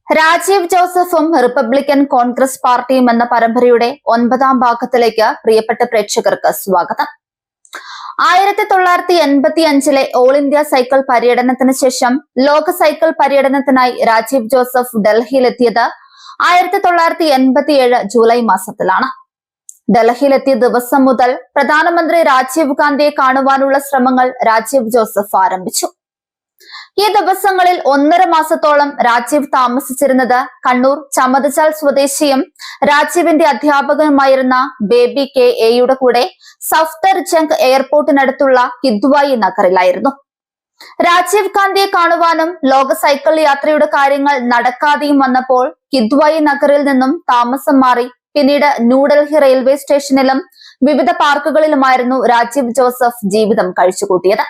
രാജീവ് ജോസഫും റിപ്പബ്ലിക്കൻ കോൺഗ്രസ് പാർട്ടിയും എന്ന പരമ്പരയുടെ 9ാം ഭാഗത്തിലേക്ക് പ്രിയപ്പെട്ട പ്രേക്ഷകർക്ക് സ്വാഗതം. 1985 ഓൾ ഇന്ത്യ സൈക്കിൾ പര്യടനത്തിന് ശേഷം ലോക സൈക്കിൾ പര്യടനത്തിനായി രാജീവ് ജോസഫ് ഡൽഹിയിലെത്തിയത് 1987 ജൂലൈ മാസത്തിലാണ്. ഡൽഹിയിലെത്തിയ ദിവസം മുതൽ പ്രധാനമന്ത്രി രാജീവ് ഗാന്ധിയെ കാണുവാനുള്ള ശ്രമങ്ങൾ രാജീവ് ജോസഫ് ആരംഭിച്ചു. ഈ ദിവസങ്ങളിൽ 1.5 മാസത്തോളം രാജീവ് താമസിച്ചിരുന്നത് കണ്ണൂർ ചമതച്ചാൽ സ്വദേശിയും രാജീവിന്റെ അധ്യാപകനുമായിരുന്ന ബേബി കെ.എയുടെ കൂടെ സഫ്ദർജംഗ് എയർപോർട്ടിനടുത്തുള്ള കിദ്വായി നഗറിലായിരുന്നു. രാജീവ് ഗാന്ധിയെ കാണുവാനും ലോക സൈക്കിൾ യാത്രയുടെ കാര്യങ്ങൾ നടക്കാതെയും വന്നപ്പോൾ കിദ്വായി നഗറിൽ നിന്നും താമസം മാറി പിന്നീട് ന്യൂഡൽഹി റെയിൽവേ സ്റ്റേഷനിലും വിവിധ പാർക്കുകളിലുമായിരുന്നു രാജീവ് ജോസഫ് ജീവിതം കഴിച്ചുകൂട്ടിയത്.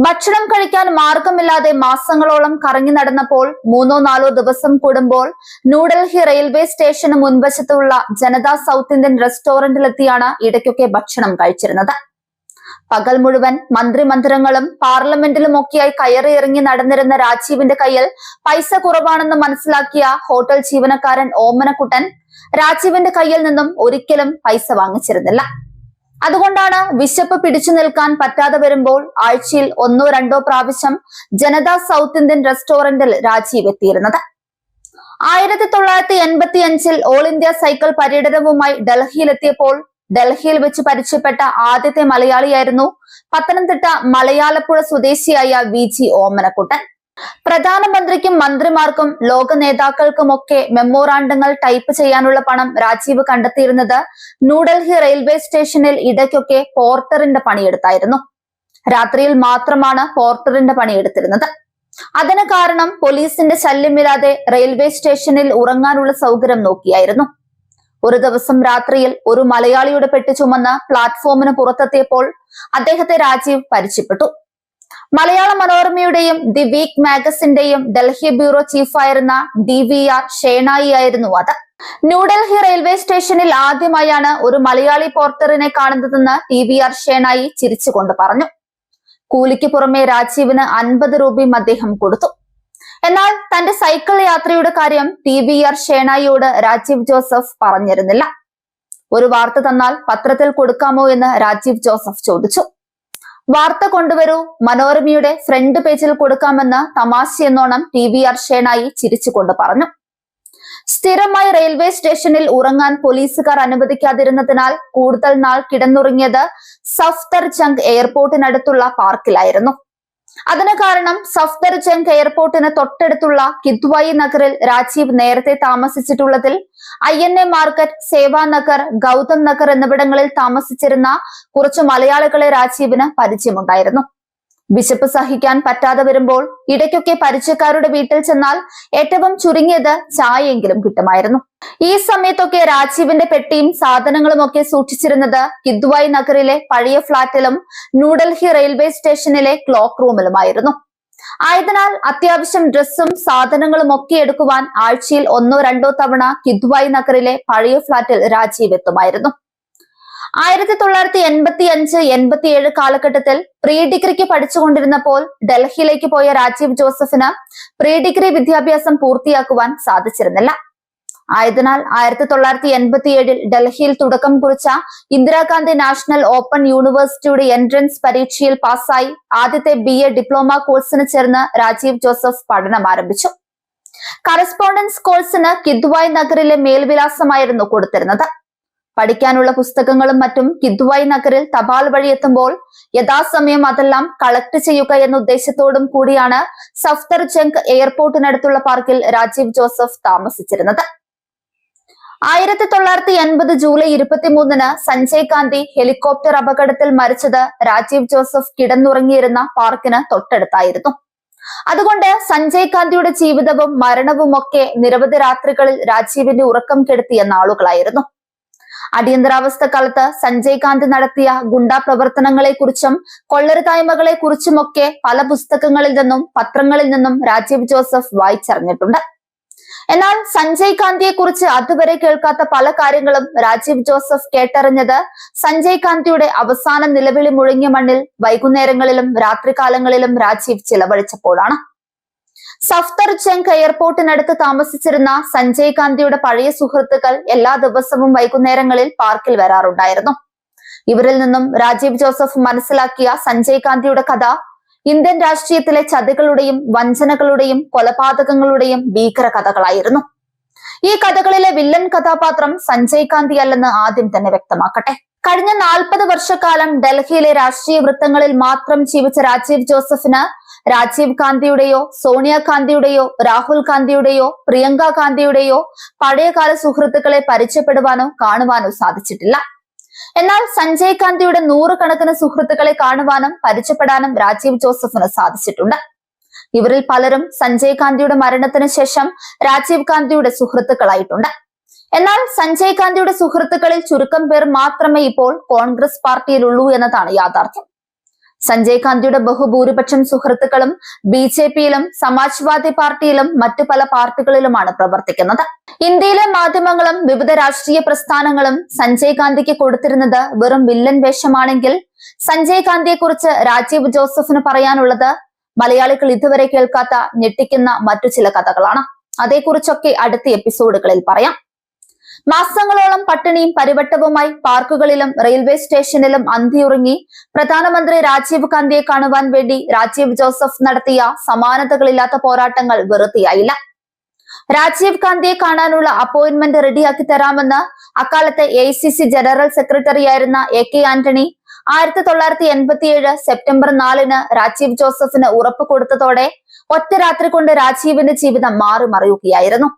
ഭക്ഷണം കഴിക്കാൻ മാർഗമില്ലാതെ മാസങ്ങളോളം കറങ്ങി നടന്നപ്പോൾ 3-4 ദിവസം കൂടുമ്പോൾ ന്യൂഡൽഹി റെയിൽവേ സ്റ്റേഷന് മുൻവശത്തുള്ള ജനതാ സൗത്ത് ഇന്ത്യൻ റെസ്റ്റോറന്റിലെത്തിയാണ് ഇടയ്ക്കൊക്കെ ഭക്ഷണം കഴിച്ചിരുന്നത്. പകൽ മുഴുവൻ മന്ത്രിമന്ദിരങ്ങളും പാർലമെന്റിലുമൊക്കെയായി കയറി ഇറങ്ങി നടന്നിരുന്ന രാജീവിന്റെ കയ്യിൽ പൈസ കുറവാണെന്ന് മനസ്സിലാക്കിയ ഹോട്ടൽ ജീവനക്കാരൻ ഓമനക്കുട്ടൻ രാജീവിന്റെ കയ്യിൽ നിന്നും ഒരിക്കലും പൈസ വാങ്ങിച്ചിരുന്നില്ല. അതുകൊണ്ടാണ് വിശപ്പ് പിടിച്ചു നിൽക്കാൻ പറ്റാതെ വരുമ്പോൾ ആഴ്ചയിൽ 1-2 പ്രാവശ്യം ജനതാ സൗത്ത് ഇന്ത്യൻ റെസ്റ്റോറന്റിൽ രാജീവ് എത്തിയിരുന്നത്. 1985 ഓൾ ഇന്ത്യ സൈക്കിൾ പര്യടനവുമായി ഡൽഹിയിലെത്തിയപ്പോൾ ഡൽഹിയിൽ വെച്ച് പരിചയപ്പെട്ട ആദ്യത്തെ മലയാളിയായിരുന്നു പത്തനംതിട്ട മലയാലപ്പുഴ സ്വദേശിയായ വി.ജി. ഓമനക്കുട്ടൻ. പ്രധാനമന്ത്രിക്കും മന്ത്രിമാർക്കും ലോക നേതാക്കൾക്കുമൊക്കെ മെമ്മോറാണ്ടങ്ങൾ ടൈപ്പ് ചെയ്യാനുള്ള പണം രാജീവ് കണ്ടെത്തിയിരുന്നത് ന്യൂഡൽഹി റെയിൽവേ സ്റ്റേഷനിൽ ഇടയ്ക്കൊക്കെ പോർട്ടറിന്റെ പണിയെടുത്തായിരുന്നു. രാത്രിയിൽ മാത്രമാണ് പോർട്ടറിന്റെ പണിയെടുത്തിരുന്നത്. അതിന് കാരണം പോലീസിന്റെ ശല്യമില്ലാതെ റെയിൽവേ സ്റ്റേഷനിൽ ഉറങ്ങാനുള്ള സൗകര്യം നോക്കിയായിരുന്നു. ഒരു ദിവസം രാത്രിയിൽ ഒരു മലയാളിയുടെ പെട്ടി ചുമന്ന് പ്ലാറ്റ്ഫോമിന് പുറത്തെത്തിയപ്പോൾ അദ്ദേഹത്തെ രാജീവ് പരിചയപ്പെട്ടു. മലയാള മനോരമയുടെയും ദി വീക്ക് മാഗസിന്റെയും ഡൽഹി ബ്യൂറോ ചീഫായിരുന്ന DVR ഷേണായി ആയിരുന്നു അത്. ന്യൂഡൽഹി റെയിൽവേ സ്റ്റേഷനിൽ ആദ്യമായാണ് ഒരു മലയാളി പോർട്ടറിനെ കാണുന്നതെന്ന് DVR ഷേണായി ചിരിച്ചുകൊണ്ട് പറഞ്ഞു. കൂലിക്ക് പുറമെ രാജീവിന് 50 രൂപയും അദ്ദേഹം കൊടുത്തു. എന്നാൽ തന്റെ സൈക്കിൾ യാത്രയുടെ കാര്യം DVR ഷേണായിയോട് രാജീവ് ജോസഫ് പറഞ്ഞിരുന്നില്ല. ഒരു വാർത്ത തന്നാൽ പത്രത്തിൽ കൊടുക്കാമോ എന്ന് രാജീവ് ജോസഫ് ചോദിച്ചു. വാർത്ത കൊണ്ടുവരൂ, മനോരമയുടെ ഫ്രണ്ട് പേജിൽ കൊടുക്കാമെന്ന് തമാശയെന്നോണം DVR ഷേണായി ചിരിച്ചുകൊണ്ട് പറഞ്ഞു. സ്ഥിരമായി റെയിൽവേ സ്റ്റേഷനിൽ ഉറങ്ങാൻ പോലീസുകാർ അനുവദിക്കാതിരുന്നതിനാൽ കൂടുതൽ നാൾ കിടന്നുറങ്ങിയത് സഫ്ദർജംഗ് എയർപോർട്ടിനടുത്തുള്ള പാർക്കിലായിരുന്നു. അതിന് കാരണം സഫ്ദർജംഗ് എയർപോർട്ടിന് തൊട്ടടുത്തുള്ള കിദ്വായി നഗറിൽ രാജീവ് നേരത്തെ താമസിച്ചിട്ടുള്ളതിൽ INA മാർക്കറ്റ്, സേവാനഗർ, ഗൗതം നഗർ എന്നിവിടങ്ങളിൽ താമസിച്ചിരുന്ന കുറച്ചു മലയാളികളെ രാജീവിന് പരിചയമുണ്ടായിരുന്നു. വിശപ്പ് സഹിക്കാൻ പറ്റാതെ വരുമ്പോൾ ഇടയ്ക്കൊക്കെ പരിചയക്കാരുടെ വീട്ടിൽ ചെന്നാൽ ഏറ്റവും ചുരുങ്ങിയത് ചായയെങ്കിലും കിട്ടുമായിരുന്നു. ഈ സമയത്തൊക്കെ രാജീവിന്റെ പെട്ടിയും സാധനങ്ങളും ഒക്കെ സൂക്ഷിച്ചിരുന്നത് കിദ്വായി നഗറിലെ പഴയ ഫ്ളാറ്റിലും ന്യൂഡൽഹി റെയിൽവേ സ്റ്റേഷനിലെ ക്ലോക്ക് റൂമിലുമായിരുന്നു. ആയതിനാൽ അത്യാവശ്യം ഡ്രസ്സും സാധനങ്ങളും ഒക്കെ എടുക്കുവാൻ ആഴ്ചയിൽ 1-2 തവണ കിദ്വായി നഗറിലെ പഴയ ഫ്ളാറ്റിൽ രാജീവ് എത്തുമായിരുന്നു. 1985-87 കാലഘട്ടത്തിൽ പ്രീ ഡിഗ്രിക്ക് പഠിച്ചുകൊണ്ടിരുന്നപ്പോൾ ഡൽഹിയിലേക്ക് പോയ രാജീവ് ജോസഫിന് പ്രീ ഡിഗ്രി വിദ്യാഭ്യാസം പൂർത്തിയാക്കുവാൻ സാധിച്ചിരുന്നില്ല. ആയതിനാൽ 1987 ഡൽഹിയിൽ തുടക്കം കുറിച്ച ഇന്ദിരാഗാന്ധി നാഷണൽ ഓപ്പൺ യൂണിവേഴ്സിറ്റിയുടെ എൻട്രൻസ് പരീക്ഷയിൽ പാസ്സായി ആദ്യത്തെ BA ഡിപ്ലോമ കോഴ്സിന് ചേർന്ന് രാജീവ് ജോസഫ് പഠനം ആരംഭിച്ചു. കറസ്പോണ്ടൻസ് കോഴ്സിന് കിദ്വായി നഗറിലെ മേൽവിലാസമായിരുന്നു കൊടുത്തിരുന്നത്. പഠിക്കാനുള്ള പുസ്തകങ്ങളും മറ്റും കിദ്വായി നഗറിൽ തപാൽ വഴി എത്തുമ്പോൾ യഥാസമയം അതെല്ലാം കളക്ട് ചെയ്യുക എന്ന ഉദ്ദേശത്തോടും കൂടിയാണ് സഫ്ദർജംഗ് എയർപോർട്ടിനടുത്തുള്ള പാർക്കിൽ രാജീവ് ജോസഫ് താമസിച്ചിരുന്നത്. 1980 ജൂലൈ 23-ന് സഞ്ജയ് ഗാന്ധി ഹെലികോപ്റ്റർ അപകടത്തിൽ മരിച്ചത് രാജീവ് ജോസഫ് കിടന്നുറങ്ങിയിരുന്ന പാർക്കിന് തൊട്ടടുത്തായിരുന്നു. അതുകൊണ്ട് സഞ്ജയ് ഗാന്ധിയുടെ ജീവിതവും മരണവും ഒക്കെ നിരവധി രാത്രികളിൽ രാജീവിന്റെ ഉറക്കം കെടുത്തിയ നാളുകളായിരുന്നു. അടിയന്തരാവസ്ഥ കാലത്ത് സഞ്ജയ് ഗാന്ധി നടത്തിയ ഗുണ്ടാ പ്രവർത്തനങ്ങളെ കുറിച്ചും കൊള്ളരുതായ്മകളെ കുറിച്ചുമൊക്കെ പല പുസ്തകങ്ങളിൽ നിന്നും പത്രങ്ങളിൽ നിന്നും രാജീവ് ജോസഫ് വായിച്ചറിഞ്ഞിട്ടുണ്ട്. എന്നാൽ സഞ്ജയ് ഗാന്ധിയെ കുറിച്ച് അതുവരെ കേൾക്കാത്ത പല കാര്യങ്ങളും രാജീവ് ജോസഫ് കേട്ടറിഞ്ഞത് സഞ്ജയ് ഗാന്ധിയുടെ അവസാന നിലവിളി മുഴങ്ങിയ മണ്ണിൽ വൈകുന്നേരങ്ങളിലും രാത്രികാലങ്ങളിലും രാജീവ് ചിലവഴിച്ചപ്പോഴാണ്. സഫ്ദർജംഗ് എയർപോർട്ടിനടുത്ത് താമസിച്ചിരുന്ന സഞ്ജയ് ഗാന്ധിയുടെ പഴയ സുഹൃത്തുക്കൾ എല്ലാ ദിവസവും വൈകുന്നേരങ്ങളിൽ പാർക്കിൽ വരാറുണ്ടായിരുന്നു. ഇവരിൽ നിന്നും രാജീവ് ജോസഫ് മനസ്സിലാക്കിയ സഞ്ജയ് ഗാന്ധിയുടെ കഥ ഇന്ത്യൻ രാഷ്ട്രീയത്തിലെ ചതികളുടെയും വഞ്ചനകളുടെയും കൊലപാതകങ്ങളുടെയും ഭീകര കഥകളായിരുന്നു. ഈ കഥകളിലെ വില്ലൻ കഥാപാത്രം സഞ്ജയ് ഗാന്ധി അല്ലെന്ന് ആദ്യം തന്നെ വ്യക്തമാക്കട്ടെ. കഴിഞ്ഞ 40 വർഷക്കാലം ഡൽഹിയിലെ രാഷ്ട്രീയ വൃത്തങ്ങളിൽ മാത്രം ജീവിച്ച രാജീവ് ജോസഫിന് രാജീവ് ഗാന്ധിയുടെയോ സോണിയാഗാന്ധിയുടെയോ രാഹുൽ ഗാന്ധിയുടെയോ പ്രിയങ്ക ഗാന്ധിയുടെയോ പഴയകാല സുഹൃത്തുക്കളെ പരിചയപ്പെടുവാനോ കാണുവാനോ സാധിച്ചിട്ടില്ല. എന്നാൽ സഞ്ജയ് ഗാന്ധിയുടെ 100 കണക്കിന് സുഹൃത്തുക്കളെ കാണുവാനും പരിചയപ്പെടാനും രാജീവ് ജോസഫിന് സാധിച്ചിട്ടുണ്ട്. ഇവരിൽ പലരും സഞ്ജയ് ഗാന്ധിയുടെ മരണത്തിന് ശേഷം രാജീവ് ഗാന്ധിയുടെ സുഹൃത്തുക്കളായിട്ടുണ്ട്. എന്നാൽ സഞ്ജയ് ഗാന്ധിയുടെ സുഹൃത്തുക്കളിൽ ചുരുക്കം പേർ മാത്രമേ ഇപ്പോൾ കോൺഗ്രസ് പാർട്ടിയിലുള്ളൂ എന്നതാണ് യാഥാർത്ഥ്യം. സഞ്ജയ് ഗാന്ധിയുടെ ബഹുഭൂരിപക്ഷം സുഹൃത്തുക്കളും BJPയിലും സമാജ്വാദി പാർട്ടിയിലും മറ്റു പല പാർട്ടികളിലുമാണ് പ്രവർത്തിക്കുന്നത്. ഇന്ത്യയിലെ മാധ്യമങ്ങളും വിവിധ രാഷ്ട്രീയ പ്രസ്ഥാനങ്ങളും സഞ്ജയ് ഗാന്ധിക്ക് കൊടുത്തിരുന്നത് വെറും വില്ലൻ വേഷമാണെങ്കിൽ സഞ്ജയ് ഗാന്ധിയെക്കുറിച്ച് രാജീവ് ജോസഫിന് പറയാനുള്ളത് മലയാളികൾ ഇതുവരെ കേൾക്കാത്ത ഞെട്ടിക്കുന്ന മറ്റു ചില കഥകളാണ്. അതേക്കുറിച്ചൊക്കെ അടുത്ത എപ്പിസോഡുകളിൽ പറയാം. മാസങ്ങളോളം പട്ടിണിയും പരിവട്ടവുമായി പാർക്കുകളിലും റെയിൽവേ സ്റ്റേഷനിലും അന്തിയുറങ്ങി പ്രധാനമന്ത്രി രാജീവ് ഗാന്ധിയെ കാണുവാൻ വേണ്ടി രാജീവ് ജോസഫ് നടത്തിയ സമാനതകളില്ലാത്ത പോരാട്ടങ്ങൾ വെറുതെയായില്ല. രാജീവ് ഗാന്ധിയെ കാണാനുള്ള അപ്പോയിന്റ്മെന്റ് റെഡിയാക്കി തരാമെന്ന് അക്കാലത്തെ AICC ജനറൽ സെക്രട്ടറിയായിരുന്ന AK ആന്റണി 1987 സെപ്റ്റംബർ 4 രാജീവ് ജോസഫിന് ഉറപ്പ് കൊടുത്തതോടെ ഒറ്റ രാത്രി കൊണ്ട് രാജീവിന്റെ ജീവിതം മാറിമറിയുകയായിരുന്നു.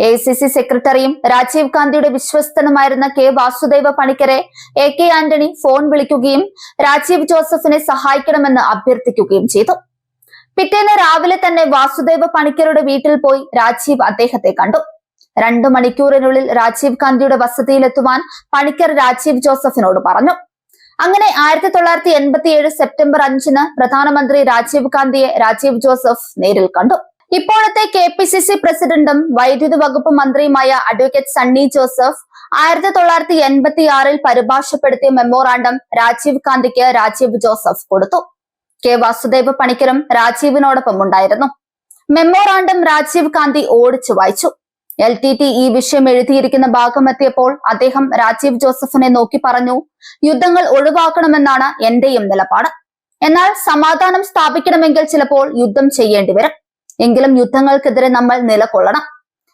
AICC സെക്രട്ടറിയും രാജീവ് ഗാന്ധിയുടെ വിശ്വസ്തനുമായിരുന്ന K വാസുദേവ പണിക്കരെ AK ആന്റണി ഫോൺ വിളിക്കുകയും രാജീവ് ജോസഫിനെ സഹായിക്കണമെന്ന് അഭ്യർത്ഥിക്കുകയും ചെയ്തു. പിറ്റേന്ന് രാവിലെ തന്നെ വാസുദേവ പണിക്കരുടെ വീട്ടിൽ പോയി രാജീവ് അദ്ദേഹത്തെ കണ്ടു. 2 മണിക്കൂറിനുള്ളിൽ രാജീവ് ഗാന്ധിയുടെ വസതിയിലെത്തുവാൻ പണിക്കർ രാജീവ് ജോസഫിനോട് പറഞ്ഞു. അങ്ങനെ 1987 സെപ്റ്റംബർ 5 പ്രധാനമന്ത്രി രാജീവ് ഗാന്ധിയെ രാജീവ് ജോസഫ് നേരിൽ കണ്ടു. ഇപ്പോഴത്തെ KPCC പ്രസിഡന്റും വൈദ്യുതി വകുപ്പ് മന്ത്രിയുമായ അഡ്വക്കേറ്റ് സണ്ണി ജോസഫ് 1986 പരിഭാഷപ്പെടുത്തിയ മെമ്മോറാണ്ടം രാജീവ് ഗാന്ധിക്ക് രാജീവ് ജോസഫ് കൊടുത്തു. K വാസുദേവ പണിക്കരും രാജീവിനോടൊപ്പം ഉണ്ടായിരുന്നു. മെമ്മോറാണ്ടം രാജീവ് ഗാന്ധി ഓടിച്ചു വായിച്ചു. LTT ഈ വിഷയം എഴുതിയിരിക്കുന്ന ഭാഗം എത്തിയപ്പോൾ അദ്ദേഹം രാജീവ് ജോസഫിനെ നോക്കി പറഞ്ഞു, യുദ്ധങ്ങൾ ഒഴിവാക്കണമെന്നാണ് എന്റെയും നിലപാട്. എന്നാൽ സമാധാനം സ്ഥാപിക്കണമെങ്കിൽ ചിലപ്പോൾ യുദ്ധം ചെയ്യേണ്ടി വരും. എങ്കിലും യുദ്ധങ്ങൾക്കെതിരെ നമ്മൾ നിലകൊള്ളണം.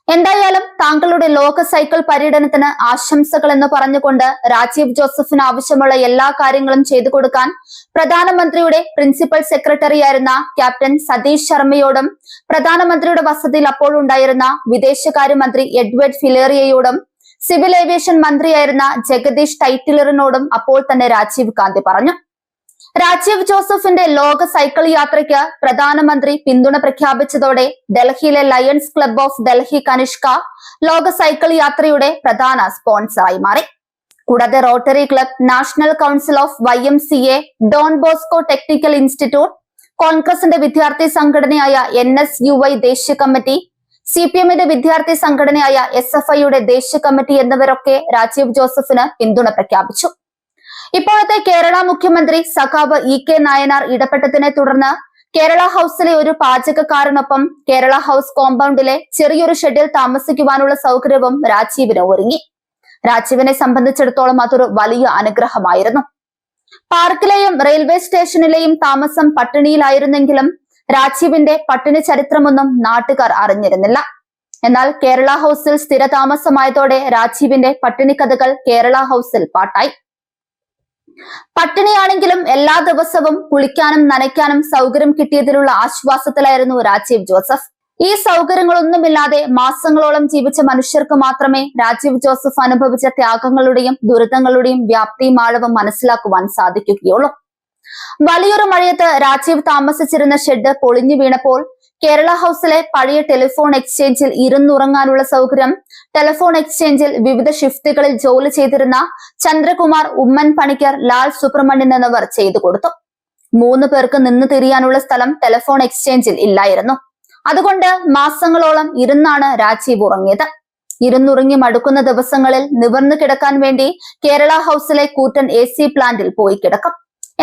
എന്തായാലും താങ്കളുടെ ലോക സൈക്കിൾ പര്യടനത്തിന് ആശംസകൾ എന്ന് പറഞ്ഞുകൊണ്ട് രാജീവ് ജോസഫിന് ആവശ്യമുള്ള എല്ലാ കാര്യങ്ങളും ചെയ്തു കൊടുക്കാൻ പ്രധാനമന്ത്രിയുടെ പ്രിൻസിപ്പൽ സെക്രട്ടറിയായിരുന്ന ക്യാപ്റ്റൻ സതീഷ് ശർമ്മയോടും പ്രധാനമന്ത്രിയുടെ വസതിയിൽ അപ്പോൾ ഉണ്ടായിരുന്ന വിദേശകാര്യമന്ത്രി എഡ്വേർഡ് ഫിലേറിയയോടും സിവിൽ ഏവിയേഷൻ മന്ത്രിയായിരുന്ന ജഗദീഷ് ടൈറ്റിലറിനോടും അപ്പോൾ തന്നെ രാജീവ് ഗാന്ധി പറഞ്ഞു. രാജീവ് ജോസഫിന്റെ ലോക സൈക്കിൾ യാത്രയ്ക്ക് പ്രധാനമന്ത്രി പിന്തുണ പ്രഖ്യാപിച്ചതോടെ ഡൽഹിയിലെ lions club of Delhi Kanishka ലോക സൈക്കിൾ യാത്രയുടെ പ്രധാന സ്പോൺസറായി മാറി. കൂടാതെ rotary club, national council of YMCA, Don Bosco technical institute, കോൺഗ്രസിന്റെ വിദ്യാർത്ഥി സംഘടനയായ NSUI ദേശീയ കമ്മിറ്റി, CPMന്റെ വിദ്യാർത്ഥി സംഘടനയായ SFIയുടെ ദേശീയ കമ്മിറ്റി എന്നിവരൊക്കെ രാജീവ് ജോസഫിന് പിന്തുണ പ്രഖ്യാപിച്ചു. ഇപ്പോഴത്തെ കേരള മുഖ്യമന്ത്രി സഖാവ് EK നായനാർ ഇടപെട്ടതിനെ തുടർന്ന് കേരള ഹൌസിലെ ഒരു പാചകക്കാരനൊപ്പം കേരള ഹൌസ് കോമ്പൗണ്ടിലെ ചെറിയൊരു ഷെഡിൽ താമസിക്കുവാനുള്ള സൗകര്യവും രാജീവിന് ഒരുങ്ങി. രാജീവിനെ സംബന്ധിച്ചിടത്തോളം അതൊരു വലിയ അനുഗ്രഹമായിരുന്നു. പാർക്കിലെയും റെയിൽവേ സ്റ്റേഷനിലെയും താമസം പട്ടിണിയിലായിരുന്നെങ്കിലും രാജീവിന്റെ പട്ടിണി ചരിത്രമൊന്നും നാട്ടുകാർ അറിഞ്ഞിരുന്നില്ല. എന്നാൽ കേരള ഹൌസിൽ സ്ഥിരതാമസമായതോടെ രാജീവിന്റെ പട്ടിണി കഥകൾ കേരള ഹൌസിൽ പാട്ടായി. പട്ടിണിയാണെങ്കിലും എല്ലാ ദിവസവും കുളിക്കാനും നനയ്ക്കാനും സൗകര്യം കിട്ടിയതിലുള്ള ആശ്വാസത്തിലായിരുന്നു രാജീവ് ജോസഫ്. ഈ സൗകര്യങ്ങളൊന്നുമില്ലാതെ മാസങ്ങളോളം ജീവിച്ച മനുഷ്യർക്ക് മാത്രമേ രാജീവ് ജോസഫ് അനുഭവിച്ച ത്യാഗങ്ങളുടെയും ദുരിതങ്ങളുടെയും വ്യാപ്തിയും ആഴവും മനസ്സിലാക്കുവാൻ സാധിക്കുകയുള്ളൂ. വലിയൊരു മഴയത്ത് രാജീവ് താമസിച്ചിരുന്ന ഷെഡ് പൊളിഞ്ഞു വീണപ്പോൾ കേരള ഹൌസിലെ പഴയ ടെലിഫോൺ എക്സ്ചേഞ്ചിൽ ഇരുന്നുറങ്ങാനുള്ള സൗകര്യം ടെലിഫോൺ എക്സ്ചേഞ്ചിൽ വിവിധ ഷിഫ്റ്റുകളിൽ ജോലി ചെയ്തിരുന്ന ചന്ദ്രകുമാർ, ഉമ്മൻ പണിക്കർ, ലാൽ സുബ്രഹ്മണ്യൻ എന്നിവർ ചെയ്തു കൊടുത്തു. 3 പേർക്ക് നിന്ന് തിരിയാനുള്ള സ്ഥലം ടെലിഫോൺ എക്സ്ചേഞ്ചിൽ ഇല്ലായിരുന്നു. അതുകൊണ്ട് മാസങ്ങളോളം ഇരുന്നാണ് രാജീവ് ഉറങ്ങിയത്. ഇരുന്നുറങ്ങി മടുക്കുന്ന ദിവസങ്ങളിൽ നിവർന്നു കിടക്കാൻ വേണ്ടി കേരള ഹൌസിലെ കൂറ്റൻ AC പ്ലാന്റിൽ പോയി കിടക്കും.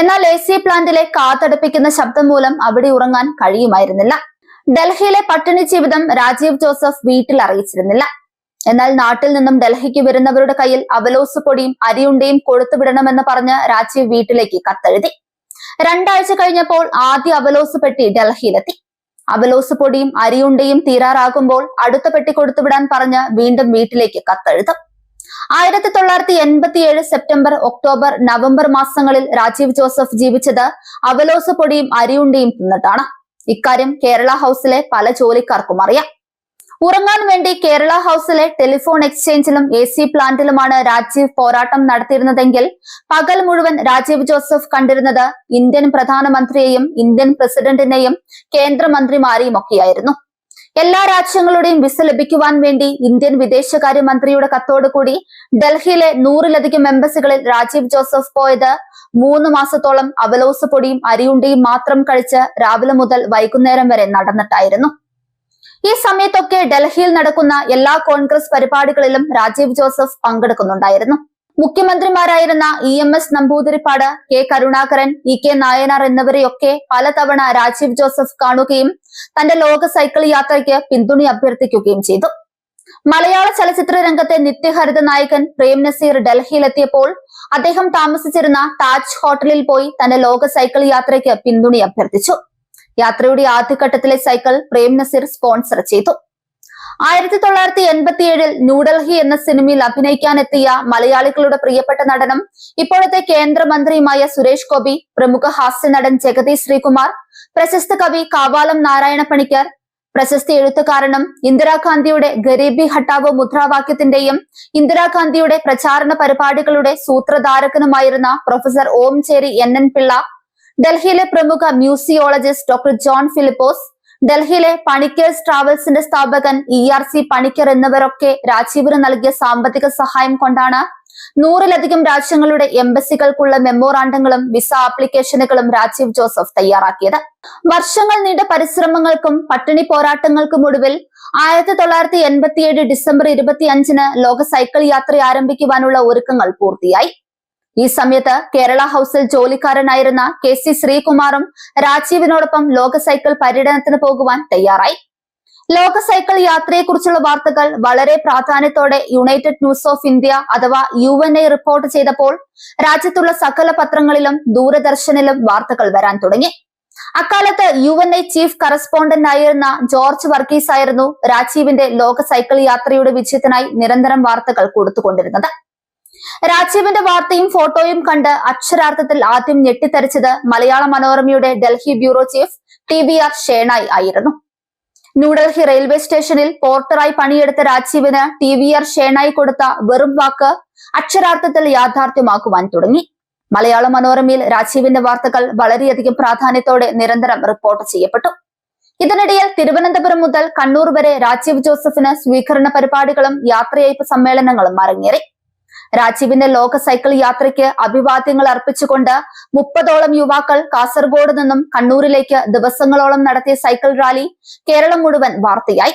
എന്നാൽ AC പ്ലാന്റിലെ കാതടപ്പിക്കുന്ന ശബ്ദം മൂലം അവിടെ ഉറങ്ങാൻ കഴിയുമായിരുന്നില്ല. ഡൽഹിയിലെ പട്ടിണി ജീവിതം രാജീവ് ജോസഫ് വീട്ടിൽ അറിയിച്ചിരുന്നില്ല. എന്നാൽ നാട്ടിൽ നിന്നും ഡൽഹിക്ക് വരുന്നവരുടെ കയ്യിൽ അവലോസ് പൊടിയും അരിയുണ്ടയും കൊടുത്തുവിടണമെന്ന് പറഞ്ഞ് രാജീവ് വീട്ടിലേക്ക് കത്തെഴുതി. 2 ആഴ്ച കഴിഞ്ഞപ്പോൾ ആദ്യ അവലോസ് പെട്ടി ഡൽഹിയിലെത്തി. അവലോസ് പൊടിയും അരിയുണ്ടയും തീരാറാകുമ്പോൾ അടുത്ത പെട്ടി കൊടുത്തുവിടാൻ പറഞ്ഞ് വീണ്ടും വീട്ടിലേക്ക് കത്തെഴുതും. 1987 സെപ്റ്റംബർ, ഒക്ടോബർ, നവംബർ മാസങ്ങളിൽ രാജീവ് ജോസഫ് ജീവിച്ചത് അവലോസ് പൊടിയും അരിയുണ്ടയും തിന്നിട്ടാണ്. ഇക്കാര്യം കേരള ഹൗസിലെ പല ജോലിക്കാർക്കും അറിയാം. ഉറങ്ങാൻ വേണ്ടി കേരള ഹൗസിലെ ടെലിഫോൺ എക്സ്ചേഞ്ചിലും AC പ്ലാന്റിലുമാണ് രാജീവ് പോരാട്ടം നടത്തിയിരുന്നതെങ്കിൽ പകൽ മുഴുവൻ രാജീവ് ജോസഫ് കണ്ടിരുന്നത് ഇന്ത്യൻ പ്രധാനമന്ത്രിയെയും ഇന്ത്യൻ പ്രസിഡന്റിനെയും കേന്ദ്രമന്ത്രിമാരെയും ഒക്കെയായിരുന്നു. എല്ലാ രാജ്യങ്ങളുടെയും വിസ ലഭിക്കുവാൻ വേണ്ടി ഇന്ത്യൻ വിദേശകാര്യമന്ത്രിയുടെ കത്തോടുകൂടി ഡൽഹിയിലെ 100-ലധികം എംബസികളിൽ രാജീവ് ജോസഫ് പോയത് 3 മാസത്തോളം അവലോസ് പൊടിയും അരിയുണ്ടയും മാത്രം കഴിച്ച് രാവിലെ മുതൽ വൈകുന്നേരം വരെ നടന്നിട്ടായിരുന്നു. ഈ സമയത്തൊക്കെ ഡൽഹിയിൽ നടക്കുന്ന എല്ലാ കോൺഗ്രസ് പരിപാടികളിലും രാജീവ് ജോസഫ് പങ്കെടുക്കുന്നുണ്ടായിരുന്നു. മുഖ്യമന്ത്രിമാരായിരുന്ന EMS Namboodiripad, K Karunakaran, EK Nayanar എന്നിവരെയൊക്കെ പലതവണ രാജീവ് ജോസഫ് കാണുകയും തന്റെ ലോക സൈക്കിൾ യാത്രയ്ക്ക് പിന്തുണ അഭ്യർത്ഥിക്കുകയും ചെയ്തു. മലയാള ചലച്ചിത്ര രംഗത്തെ നിത്യഹരിത നായകൻ പ്രേം നസീർ ഡൽഹിയിലെത്തിയപ്പോൾ അദ്ദേഹം താമസിച്ചിരുന്ന താജ് ഹോട്ടലിൽ പോയി തന്റെ ലോക സൈക്കിൾ യാത്രയ്ക്ക് പിന്തുണ അഭ്യർത്ഥിച്ചു. യാത്രയുടെ ആദ്യഘട്ടത്തിലെ സൈക്കിൾ പ്രേം നസീർ സ്പോൺസർ ചെയ്തു. 1987 ന്യൂഡൽഹി എന്ന സിനിമയിൽ അഭിനയിക്കാനെത്തിയ മലയാളികളുടെ പ്രിയപ്പെട്ട നടനും ഇപ്പോഴത്തെ കേന്ദ്രമന്ത്രിയുമായ സുരേഷ് ഗോപി, പ്രമുഖ ഹാസ്യ നടൻ ജഗതി ശ്രീകുമാർ, പ്രശസ്ത കവി കാവാലം നാരായണ പണിക്കർ, പ്രശസ്ത എഴുത്തുകാരനും ഇന്ദിരാഗാന്ധിയുടെ ഗരീബി ഹട്ടാവോ മുദ്രാവാക്യത്തിന്റെയും ഇന്ദിരാഗാന്ധിയുടെ പ്രചാരണ പരിപാടികളുടെ സൂത്രധാരകനുമായിരുന്ന പ്രൊഫസർ ഓംചേരി NN പിള്ള, ഡൽഹിയിലെ പ്രമുഖ മ്യൂസിയോളജിസ്റ്റ് ഡോക്ടർ ജോൺ ഫിലിപ്പോസ്, ഡൽഹിയിലെ പണിക്കേഴ്സ് ട്രാവൽസിന്റെ സ്ഥാപകൻ ERC പണിക്കർ എന്നിവരൊക്കെ രാജീവിന് നൽകിയ സാമ്പത്തിക സഹായം കൊണ്ടാണ് 100-ലധികം രാജ്യങ്ങളുടെ എംബസികൾക്കുള്ള മെമ്മോറാണ്ടങ്ങളും വിസ ആപ്ലിക്കേഷനുകളും രാജീവ് ജോസഫ് തയ്യാറാക്കിയത്. വർഷങ്ങൾ നീണ്ട പരിശ്രമങ്ങൾക്കും പട്ടിണി പോരാട്ടങ്ങൾക്കും ഒടുവിൽ 1987 ഡിസംബർ 25-ന് ലോക സൈക്കിൾ യാത്ര ആരംഭിക്കുവാനുള്ള ഒരുക്കങ്ങൾ പൂർത്തിയായി. ഈ സമയത്ത് കേരള ഹൗസിൽ ജോലിക്കാരനായിരുന്ന KC ശ്രീകുമാറും രാജീവിനോടൊപ്പം ലോക സൈക്കിൾ പര്യടനത്തിന് പോകുവാൻ തയ്യാറായി. ലോക സൈക്കിൾ യാത്രയെക്കുറിച്ചുള്ള വാർത്തകൾ വളരെ പ്രാധാന്യത്തോടെ യുണൈറ്റഡ് ന്യൂസ് ഓഫ് ഇന്ത്യ അഥവാ UNI റിപ്പോർട്ട് ചെയ്തപ്പോൾ രാജ്യത്തുള്ള സകല പത്രങ്ങളിലും ദൂരദർശനിലും വാർത്തകൾ വരാൻ തുടങ്ങി. അക്കാലത്ത് UNI ചീഫ് കറസ്പോണ്ടന്റ് ആയിരുന്ന ജോർജ് വർഗീസ് ആയിരുന്നു രാജീവിന്റെ ലോക സൈക്കിൾ യാത്രയുടെ വിജയത്തിനായി നിരന്തരം വാർത്തകൾ കൊടുത്തുകൊണ്ടിരുന്നത്. രാജീവിന്റെ വാർത്തയും ഫോട്ടോയും കണ്ട് അക്ഷരാർത്ഥത്തിൽ ആദ്യം ഞെട്ടിത്തരിച്ചത് മലയാള മനോരമയുടെ Delhi bureau chief TVR Shenoy ആയിരുന്നു. ന്യൂഡൽഹി റെയിൽവേ സ്റ്റേഷനിൽ പോർട്ടറായി പണിയെടുത്ത രാജീവിന് TVR ഷേണായി കൊടുത്ത വെറും വാക്ക് അക്ഷരാർത്ഥത്തിൽ യാഥാർത്ഥ്യമാക്കുവാൻ തുടങ്ങി. മലയാള മനോരമയിൽ രാജീവിന്റെ വാർത്തകൾ വളരെയധികം പ്രാധാന്യത്തോടെ നിരന്തരം റിപ്പോർട്ട് ചെയ്യപ്പെട്ടു. ഇതിനിടയിൽ തിരുവനന്തപുരം മുതൽ കണ്ണൂർ വരെ രാജീവ് ജോസഫിന് സ്വീകരണ പരിപാടികളും യാത്രയയപ്പ് സമ്മേളനങ്ങളും അരങ്ങേറി. രാജീവിന്റെ ലോക സൈക്കിൾ യാത്രയ്ക്ക് അഭിവാദ്യങ്ങൾ അർപ്പിച്ചുകൊണ്ട് 30ഓളം യുവാക്കൾ കാസർഗോഡ് നിന്നും കണ്ണൂരിലേക്ക് ദിവസങ്ങളോളം നടത്തിയ സൈക്കിൾ റാലി കേരളം മുഴുവൻ വാർത്തയായി.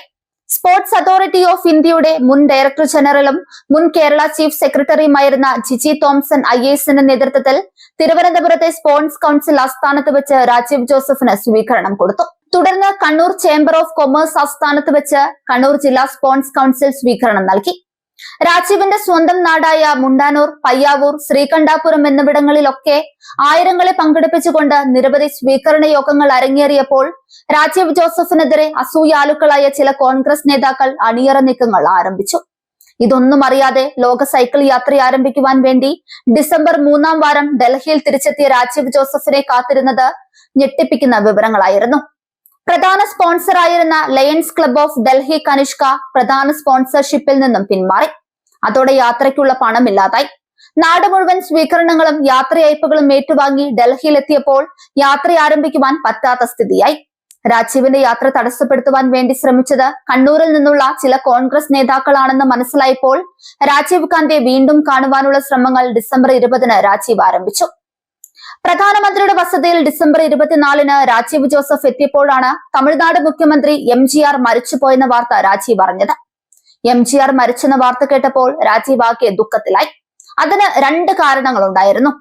സ്പോർട്സ് അതോറിറ്റി ഓഫ് ഇന്ത്യയുടെ മുൻ ഡയറക്ടർ ജനറലും മുൻ കേരള ചീഫ് സെക്രട്ടറിയുമായിരുന്ന ജിജി തോംസൺ IASന്റെ നേതൃത്വത്തിൽ തിരുവനന്തപുരത്തെ സ്പോർട്സ് കൗൺസിൽ ആസ്ഥാനത്ത് വെച്ച് രാജീവ് ജോസഫിന് സ്വീകരണം കൊടുത്തു. തുടർന്ന് കണ്ണൂർ ചേംബർ ഓഫ് കൊമേഴ്സ് ആസ്ഥാനത്ത് വെച്ച് കണ്ണൂർ ജില്ലാ സ്പോർട്സ് കൗൺസിൽ സ്വീകരണം നൽകി. രാജീവിന്റെ സ്വന്തം നാടായ മുണ്ടാനൂർ, പയ്യാവൂർ, ശ്രീകണ്ഠാപുരം എന്നിവിടങ്ങളിലൊക്കെ ആയിരങ്ങളെ പങ്കെടുപ്പിച്ചുകൊണ്ട് നിരവധി സ്വീകരണ യോഗങ്ങൾ അരങ്ങേറിയപ്പോൾ രാജീവ് ജോസഫിനെതിരെ അസൂയാലുക്കളായ ചില കോൺഗ്രസ് നേതാക്കൾ അണിയറ നീക്കങ്ങൾ ആരംഭിച്ചു. ഇതൊന്നും അറിയാതെ ലോക സൈക്കിൾ യാത്ര ആരംഭിക്കുവാൻ വേണ്ടി ഡിസംബർ 3-ാം വാരം ഡൽഹിയിൽ തിരിച്ചെത്തിയ രാജീവ് ജോസഫിനെ കാത്തിരുന്നത് ഞെട്ടിപ്പിക്കുന്ന വിവരങ്ങളായിരുന്നു. പ്രധാന സ്പോൺസറായിരുന്ന lions club of Delhi Kanishka പ്രധാന സ്പോൺസർഷിപ്പിൽ നിന്നും പിന്മാറി. അതോടെ യാത്രയ്ക്കുള്ള പണമില്ലാതായി. നാട് മുഴുവൻ സ്വീകരണങ്ങളും യാത്രയയപ്പുകളും ഏറ്റുവാങ്ങി ഡൽഹിയിലെത്തിയപ്പോൾ യാത്ര ആരംഭിക്കുവാൻ പറ്റാത്ത സ്ഥിതിയായി. രാജീവിന്റെ യാത്ര തടസ്സപ്പെടുത്തുവാൻ വേണ്ടി ശ്രമിച്ചത് കണ്ണൂരിൽ നിന്നുള്ള ചില കോൺഗ്രസ് നേതാക്കളാണെന്ന് മനസ്സിലായപ്പോൾ രാജീവ് ഗാന്ധിയെ വീണ്ടും കാണുവാനുള്ള ശ്രമങ്ങൾ ഡിസംബർ 20-ന് രാജീവ് ആരംഭിച്ചു. പ്രധാനമന്ത്രിയുടെ വസതിയിൽ ഡിസംബർ 24-ന് രാജീവ് ജോസഫ് എത്തിയപ്പോഴാണ് തമിഴ്നാട് മുഖ്യമന്ത്രി MGR മരിച്ചുപോയെന്ന വാർത്ത രാജീവ് അറിഞ്ഞത്. MGR മരിച്ചെന്ന വാർത്ത കേട്ടപ്പോൾ രാജീവ് ആകെ ദുഃഖത്തിലായി. അതിന് 2 കാരണങ്ങളുണ്ടായിരുന്നു.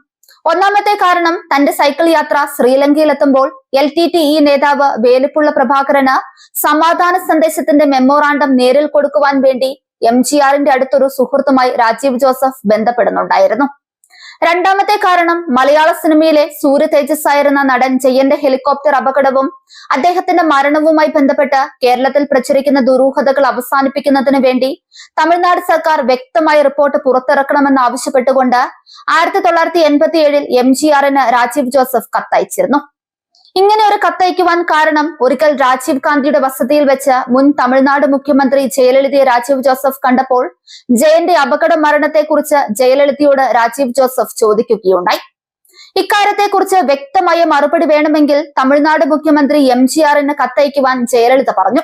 ഒന്നാമത്തെ കാരണം തന്റെ സൈക്കിൾ യാത്ര ശ്രീലങ്കയിലെത്തുമ്പോൾ LTTE നേതാവ് വേലുപ്പുള്ള പ്രഭാകരന് സമാധാന സന്ദേശത്തിന്റെ മെമ്മോറാണ്ടം നേരിൽ കൊടുക്കുവാൻ വേണ്ടി MGRന്റെ അടുത്തൊരു സുഹൃത്തുമായി രാജീവ് ജോസഫ് ബന്ധപ്പെടുന്നുണ്ടായിരുന്നു. രണ്ടാമത്തെ കാരണം മലയാള സിനിമയിലെ സൂര്യ തേജസ്സായിരുന്ന നടൻ ജയന്റെ ഹെലികോപ്റ്റർ അപകടവും അദ്ദേഹത്തിന്റെ മരണവുമായി ബന്ധപ്പെട്ട് കേരളത്തിൽ പ്രചരിക്കുന്ന ദുരൂഹതകൾ അവസാനിപ്പിക്കുന്നതിന് വേണ്ടി തമിഴ്നാട് സർക്കാർ വ്യക്തമായ റിപ്പോർട്ട് പുറത്തിറക്കണമെന്ന് ആവശ്യപ്പെട്ടുകൊണ്ട് 1987 MGRന് രാജീവ് ജോസഫ് കത്തയച്ചിരുന്നു. ഇങ്ങനെ ഒരു കത്തയക്കുവാൻ കാരണം ഒരിക്കൽ രാജീവ് ഗാന്ധിയുടെ വസതിയിൽ വെച്ച് മുൻ തമിഴ്നാട് മുഖ്യമന്ത്രി ജയലളിതയെ രാജീവ് ജോസഫ് കണ്ടപ്പോൾ ജയന്റെ അപകട മരണത്തെക്കുറിച്ച് ജയലളിതയോട് രാജീവ് ജോസഫ് ചോദിക്കുകയുണ്ടായി. ഇക്കാര്യത്തെക്കുറിച്ച് വ്യക്തമായ മറുപടി വേണമെങ്കിൽ തമിഴ്നാട് മുഖ്യമന്ത്രി MGRന് കത്തയക്കുവാൻ ജയലളിത പറഞ്ഞു.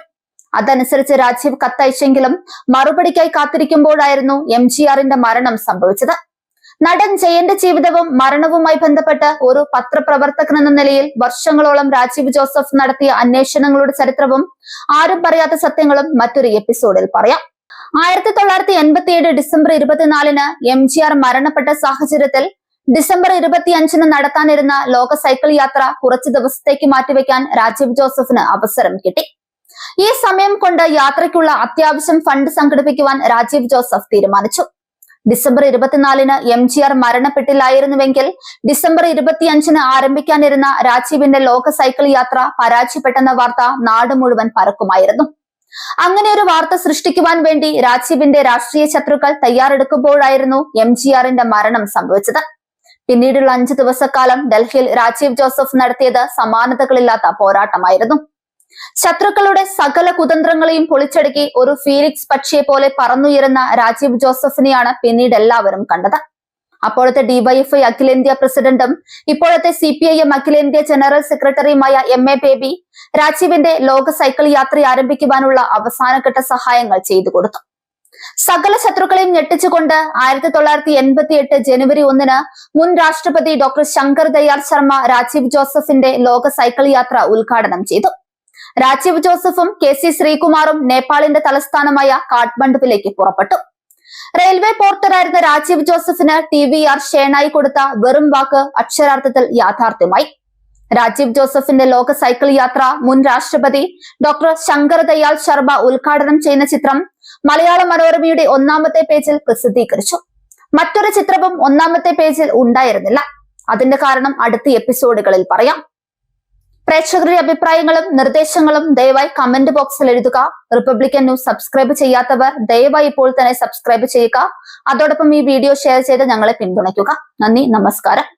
അതനുസരിച്ച് രാജീവ് കത്തയച്ചെങ്കിലും മറുപടിക്കായി കാത്തിരിക്കുമ്പോഴായിരുന്നു MGRന്റെ മരണം സംഭവിച്ചത്. നടൻ ജയന്റെ ജീവിതവും മരണവുമായി ബന്ധപ്പെട്ട് ഒരു പത്രപ്രവർത്തകനെന്ന നിലയിൽ വർഷങ്ങളോളം രാജീവ് ജോസഫ് നടത്തിയ അന്വേഷണങ്ങളുടെ ചരിത്രവും ആരും പറയാത്ത സത്യങ്ങളും മറ്റൊരു എപ്പിസോഡിൽ പറയാം. 1987 ഡിസംബർ 24-ന് MGR മരണപ്പെട്ട സാഹചര്യത്തിൽ ഡിസംബർ 25-ന് നടത്താനിരുന്ന ലോക സൈക്കിൾ യാത്ര കുറച്ചു ദിവസത്തേക്ക് മാറ്റിവെക്കാൻ രാജീവ് ജോസഫിന് അവസരം കിട്ടി. ഈ സമയം കൊണ്ട് യാത്രയ്ക്കുള്ള അത്യാവശ്യം ഫണ്ട് സംഘടിപ്പിക്കുവാൻ രാജീവ് ജോസഫ് തീരുമാനിച്ചു. ഡിസംബർ 24-ന് MGR മരണപ്പെട്ടില്ലായിരുന്നുവെങ്കിൽ ഡിസംബർ 25-ന് ആരംഭിക്കാനിരുന്ന രാജീവിന്റെ ലോക സൈക്കിൾ യാത്ര പരാജയപ്പെട്ടെന്ന വാർത്ത നാട് മുഴുവൻ പരക്കുമായിരുന്നു. അങ്ങനെ ഒരു വാർത്ത സൃഷ്ടിക്കുവാൻ വേണ്ടി രാജീവിന്റെ രാഷ്ട്രീയ ശത്രുക്കൾ തയ്യാറെടുക്കുമ്പോഴായിരുന്നു MGRന്റെ മരണം സംഭവിച്ചത്. പിന്നീടുള്ള 5 ദിവസക്കാലം ഡൽഹിയിൽ രാജീവ് ജോസഫ് നടത്തിയത് സമാനതകളില്ലാത്ത പോരാട്ടമായിരുന്നു. ശത്രുക്കളുടെ സകല കുതന്ത്രങ്ങളെയും പൊളിച്ചടുക്കി ഒരു ഫീനിക്സ് പക്ഷിയെ പോലെ പറന്നുയരുന്ന രാജീവ് ജോസഫിനെയാണ് പിന്നീട് എല്ലാവരും കണ്ടത്. അപ്പോഴത്തെ DYFI അഖിലേന്ത്യാ പ്രസിഡന്റും ഇപ്പോഴത്തെ CPIM അഖിലേന്ത്യാ ജനറൽ സെക്രട്ടറിയുമായ MA ബേബി രാജീവിന്റെ ലോക സൈക്കിൾ യാത്ര ആരംഭിക്കുവാനുള്ള അവസാനഘട്ട സഹായങ്ങൾ ചെയ്തു കൊടുത്തു. സകല ശത്രുക്കളെയും ഞെട്ടിച്ചുകൊണ്ട് 1988 ജനുവരി 1-ന് മുൻ രാഷ്ട്രപതി ഡോക്ടർ ശങ്കർ ദയാൽ ശർമ്മ രാജീവ് ജോസഫിന്റെ ലോക സൈക്കിൾ യാത്ര ഉദ്ഘാടനം ചെയ്തു. രാജീവ് ജോസഫും KC ശ്രീകുമാറും നേപ്പാളിന്റെ തലസ്ഥാനമായ കാഠ്മണ്ഡുവിലേക്ക് പുറപ്പെട്ടു. റെയിൽവേ പോർട്ടറായിരുന്ന രാജീവ് ജോസഫിന് TVR ഷേണായി കൊടുത്ത വെറും വാക്ക് അക്ഷരാർത്ഥത്തിൽ യാഥാർത്ഥ്യമായി. രാജീവ് ജോസഫിന്റെ ലോക സൈക്കിൾ യാത്ര മുൻ രാഷ്ട്രപതി ഡോക്ടർ ശങ്കർ ദയാൽ ശർമ്മ ഉദ്ഘാടനം ചെയ്യുന്ന ചിത്രം മലയാള മനോരമയുടെ 1-ാമത്തെ പേജിൽ പ്രസിദ്ധീകരിച്ചു. മറ്റൊരു ചിത്രവും 1-ാമത്തെ പേജിൽ ഉണ്ടായിരുന്നില്ല. അതിന്റെ കാരണം അടുത്ത എപ്പിസോഡുകളിൽ പറയാം. പ്രേക്ഷകരുടെ അഭിപ്രായങ്ങളും നിർദ്ദേശങ്ങളും ദയവായി കമന്റ് ബോക്സിൽ എഴുതുക. റിപ്പബ്ലിക്കൻ ന്യൂസ് സബ്സ്ക്രൈബ് ചെയ്യാത്തവർ ദയവായി ഇപ്പോൾ തന്നെ സബ്സ്ക്രൈബ് ചെയ്യുക. അതോടൊപ്പം ഈ വീഡിയോ ഷെയർ ചെയ്ത് ഞങ്ങളെ പിന്തുണയ്ക്കുക. നന്ദി, നമസ്കാരം.